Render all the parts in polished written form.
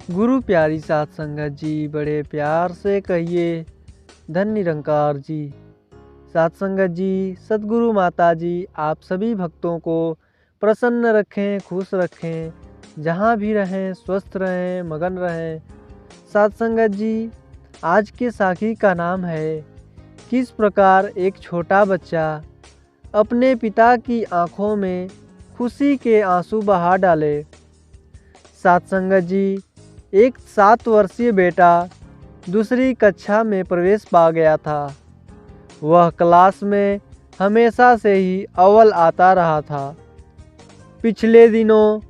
गुरु प्यारी साध संगत जी, बड़े प्यार से कहिए धन निरंकार जी। साध संगत जी, सद्गुरु माता जी आप सभी भक्तों को प्रसन्न रखें, खुश रखें, जहाँ भी रहें स्वस्थ रहें, मगन रहें। साध संगत जी, आज के साखी का नाम है किस प्रकार एक छोटा बच्चा अपने पिता की आँखों में खुशी के आंसू बहा डाले। साध संगत जी, एक 7 वर्षीय बेटा दूसरी कक्षा में प्रवेश पा गया था। वह क्लास में हमेशा से ही अव्वल आता रहा था। पिछले दिनों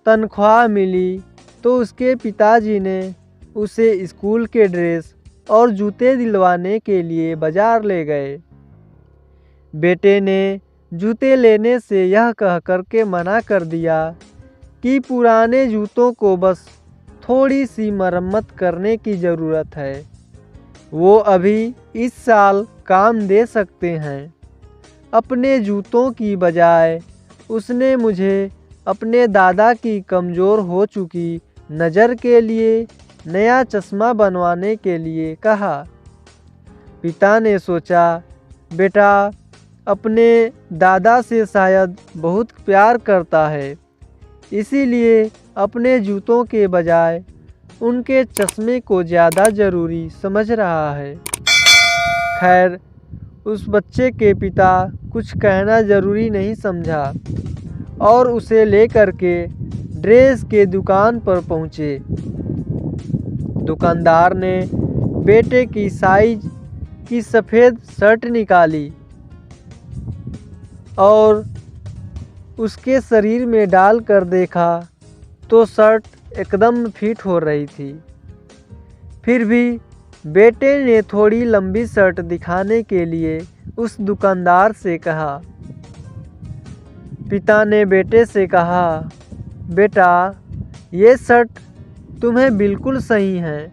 तनख्वाह मिली तो उसके पिताजी ने उसे स्कूल के ड्रेस और जूते दिलवाने के लिए बाजार ले गए। बेटे ने जूते लेने से यह कह कर के मना कर दिया कि पुराने जूतों को बस थोड़ी सी मरम्मत करने की ज़रूरत है, वो अभी इस साल काम दे सकते हैं। अपने जूतों की बजाय उसने मुझे अपने दादा की कमज़ोर हो चुकी नज़र के लिए नया चश्मा बनवाने के लिए कहा। पिता ने सोचा, बेटा अपने दादा से शायद बहुत प्यार करता है, इसीलिए अपने जूतों के बजाय उनके चश्मे को ज़्यादा ज़रूरी समझ रहा है। खैर, उस बच्चे के पिता कुछ कहना ज़रूरी नहीं समझा और उसे लेकर के ड्रेस के दुकान पर पहुँचे। दुकानदार ने बेटे की साइज की सफ़ेद शर्ट निकाली और उसके शरीर में डाल कर देखा तो शर्ट एकदम फिट हो रही थी। फिर भी बेटे ने थोड़ी लंबी शर्ट दिखाने के लिए उस दुकानदार से कहा। पिता ने बेटे से कहा, बेटा ये शर्ट तुम्हें बिल्कुल सही है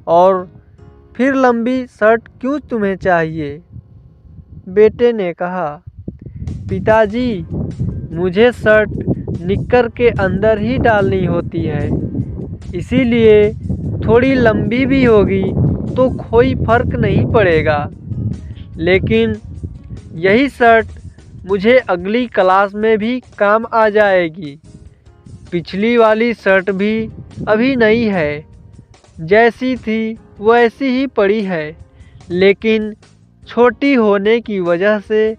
और फिर लंबी शर्ट क्यों तुम्हें चाहिए? बेटे ने कहा, पिताजी मुझे शर्ट निक्कर के अंदर ही डालनी होती है, इसीलिए थोड़ी लंबी भी होगी तो कोई फर्क नहीं पड़ेगा, लेकिन यही शर्ट मुझे अगली क्लास में भी काम आ जाएगी। पिछली वाली शर्ट भी अभी नई है, जैसी थी वैसी ही पड़ी है, लेकिन छोटी होने की वजह से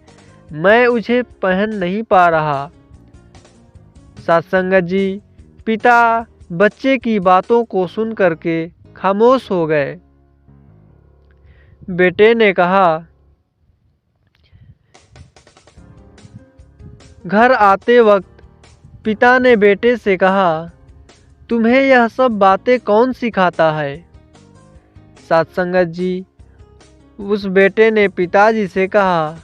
मैं उसे पहन नहीं पा रहा। सत्संगत जी, पिता बच्चे की बातों को सुन करके खामोश हो गए। बेटे ने कहा, घर आते वक्त पिता ने बेटे से कहा, तुम्हें यह सब बातें कौन सिखाता है? सत्संगत जी, उस बेटे ने पिताजी से कहा,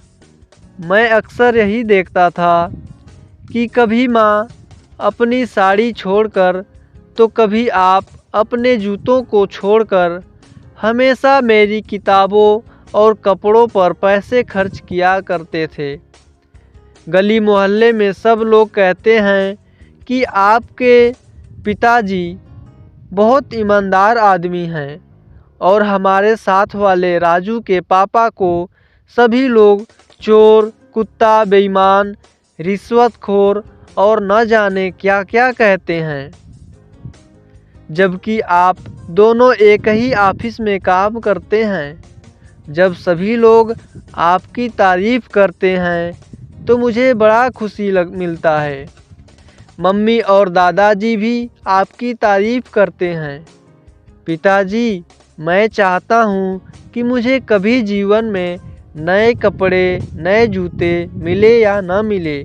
मैं अक्सर यही देखता था कि कभी माँ अपनी साड़ी छोड़कर तो कभी आप अपने जूतों को छोड़कर हमेशा मेरी किताबों और कपड़ों पर पैसे खर्च किया करते थे। गली मोहल्ले में सब लोग कहते हैं कि आपके पिताजी बहुत ईमानदार आदमी हैं और हमारे साथ वाले राजू के पापा को सभी लोग चोर, कुत्ता, बेईमान, रिश्वतखोर और न जाने क्या क्या कहते हैं, जबकि आप दोनों एक ही ऑफिस में काम करते हैं। जब सभी लोग आपकी तारीफ़ करते हैं तो मुझे बड़ा खुशी मिलता है। मम्मी और दादाजी भी आपकी तारीफ़ करते हैं। पिताजी, मैं चाहता हूँ कि मुझे कभी जीवन में नए कपड़े, नए जूते मिले या ना मिले,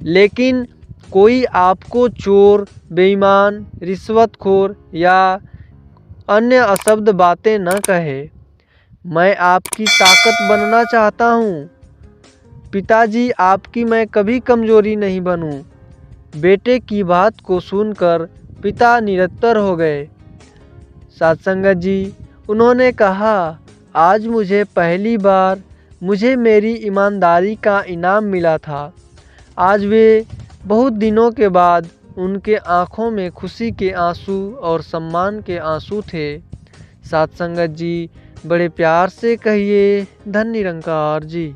लेकिन कोई आपको चोर, बेईमान, रिश्वतखोर या अन्य अशब्द बातें न कहे। मैं आपकी ताकत बनना चाहता हूँ। पिताजी, आपकी मैं कभी कमज़ोरी नहीं बनूँ। बेटे की बात को सुनकर पिता निरत्तर हो गए। सत्संगत जी, उन्होंने कहा, आज मुझे पहली बार मुझे मेरी ईमानदारी का इनाम मिला था। आज वे बहुत दिनों के बाद उनके आँखों में खुशी के आंसू और सम्मान के आंसू थे। साथ संगत जी, बड़े प्यार से कहिए धन निरंकार जी।